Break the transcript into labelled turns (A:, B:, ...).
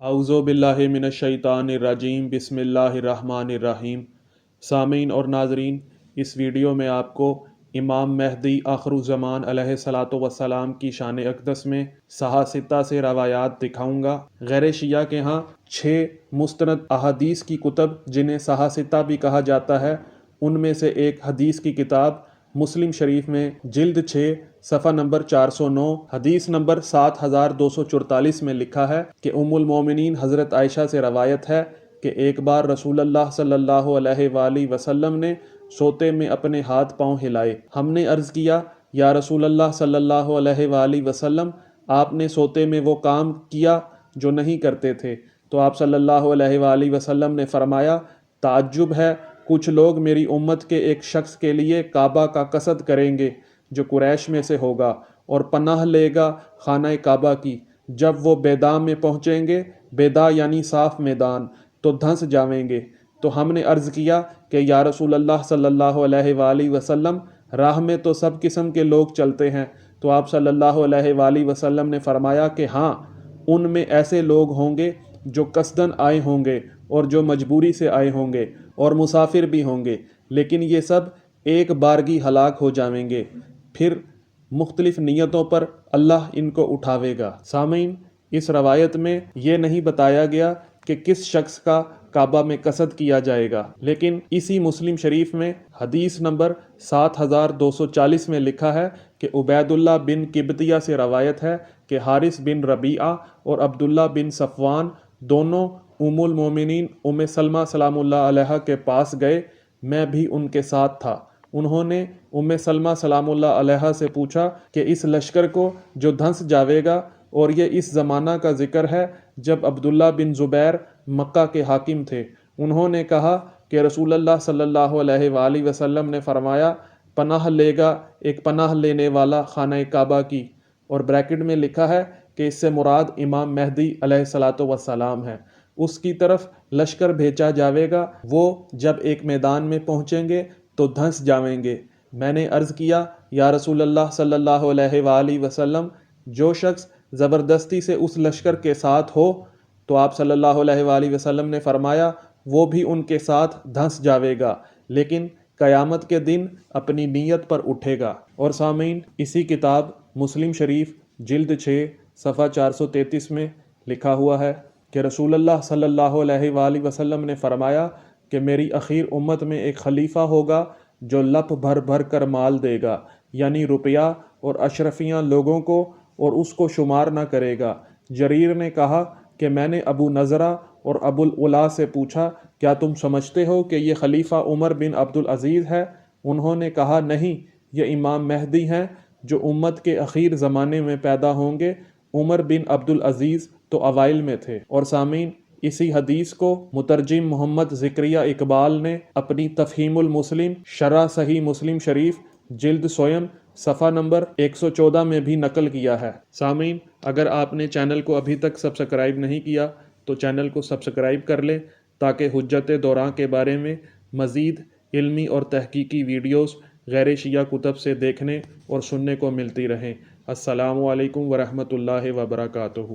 A: اعوذ باللہ من الشیطان الرجیم بسم اللہ الرحمن الرحیم۔ سامعین اور ناظرین، اس ویڈیو میں آپ کو امام مہدی آخر الزمان علیہ الصلاۃ والسلام کی شان اقدس میں صحاح ستہ سے روایات دکھاؤں گا۔ غیر شیعہ کے ہاں 6 مستند احادیث کی کتب جنہیں صحاح ستہ بھی کہا جاتا ہے، ان میں سے ایک حدیث کی کتاب مسلم شریف میں جلد 6 صفحہ نمبر 409 حدیث نمبر 7244 میں لکھا ہے کہ ام المومنین حضرت عائشہ سے روایت ہے کہ ایک بار رسول اللہ صلی اللہ علیہ وآلہ وسلم نے سوتے میں اپنے ہاتھ پاؤں ہلائے۔ ہم نے عرض کیا، یا رسول اللہ صلی اللہ علیہ وآلہ وسلم، آپ نے سوتے میں وہ کام کیا جو نہیں کرتے تھے؟ تو آپ صلی اللہ علیہ وآلہ وسلم نے فرمایا، تعجب ہے، کچھ لوگ میری امت کے ایک شخص کے لیے کعبہ کا قصد کریں گے جو قریش میں سے ہوگا اور پناہ لے گا خانہ کعبہ کی۔ جب وہ بیدا میں پہنچیں گے، بیدا یعنی صاف میدان، تو دھنس جاویں گے۔ تو ہم نے عرض کیا کہ یا رسول اللہ صلی اللہ علیہ وآلہ وسلم، راہ میں تو سب قسم کے لوگ چلتے ہیں۔ تو آپ صلی اللہ علیہ وآلہ وسلم نے فرمایا کہ ہاں، ان میں ایسے لوگ ہوں گے جو قصداً آئے ہوں گے اور جو مجبوری سے آئے ہوں گے اور مسافر بھی ہوں گے، لیکن یہ سب ایک بارگی ہلاک ہو جائیں گے، پھر مختلف نیتوں پر اللہ ان کو اٹھاوے گا۔ سامعین، اس روایت میں یہ نہیں بتایا گیا کہ کس شخص کا کعبہ میں قصد کیا جائے گا، لیکن اسی مسلم شریف میں حدیث نمبر 7240 میں لکھا ہے کہ عبید اللہ بن قبطیہ سے روایت ہے کہ حارث بن ربیعہ اور عبداللہ بن صفوان دونوں ام المومنین ام سلمہ سلام اللہ علیہا کے پاس گئے، میں بھی ان کے ساتھ تھا۔ انہوں نے ام سلمہ سلام اللہ علیہا سے پوچھا کہ اس لشکر کو جو دھنس جاوے گا، اور یہ اس زمانہ کا ذکر ہے جب عبداللہ بن زبیر مکہ کے حاکم تھے۔ انہوں نے کہا کہ رسول اللہ صلی اللہ علیہ وآلہ وسلم نے فرمایا، پناہ لے گا ایک پناہ لینے والا خانہ کعبہ کی، اور بریکٹ میں لکھا ہے کہ اس سے مراد امام مہدی علیہ الصلاۃ والسلام ہے۔ اس کی طرف لشکر بھیجا جاوے گا، وہ جب ایک میدان میں پہنچیں گے تو دھنس جاویں گے۔ میں نے عرض کیا، یا رسول اللہ صلی اللہ علیہ وآلہ وسلم، جو شخص زبردستی سے اس لشکر کے ساتھ ہو؟ تو آپ صلی اللہ علیہ وآلہ وسلم نے فرمایا، وہ بھی ان کے ساتھ دھنس جاوے گا، لیکن قیامت کے دن اپنی نیت پر اٹھے گا۔ اور سامعین، اسی کتاب مسلم شریف جلد 6 صفحہ 433 میں لکھا ہوا ہے کہ رسول اللہ صلی اللہ علیہ وآلہ وسلم نے فرمایا کہ میری اخیر امت میں ایک خلیفہ ہوگا جو لپ بھر بھر کر مال دے گا، یعنی روپیہ اور اشرفیاں لوگوں کو، اور اس کو شمار نہ کرے گا۔ جریر نے کہا کہ میں نے ابو نضرہ اور ابو العلا سے پوچھا، کیا تم سمجھتے ہو کہ یہ خلیفہ عمر بن عبدالعزیز ہے؟ انہوں نے کہا، نہیں، یہ امام مہدی ہیں جو امت کے اخیر زمانے میں پیدا ہوں گے۔ عمر بن عبدالعزیز تو اوائل میں تھے۔ اور سامعین، اسی حدیث کو مترجم محمد زکریا اقبال نے اپنی تفہیم المسلم شرح صحیح مسلم شریف جلد سوم صفحہ نمبر 114 میں بھی نقل کیا ہے۔ سامعین، اگر آپ نے چینل کو ابھی تک سبسکرائب نہیں کیا تو چینل کو سبسکرائب کر لیں تاکہ حجت دوراں کے بارے میں مزید علمی اور تحقیقی ویڈیوز غیر شیعہ کتب سے دیکھنے اور سننے کو ملتی رہیں۔ السلام علیکم ورحمۃ اللہ وبرکاتہ۔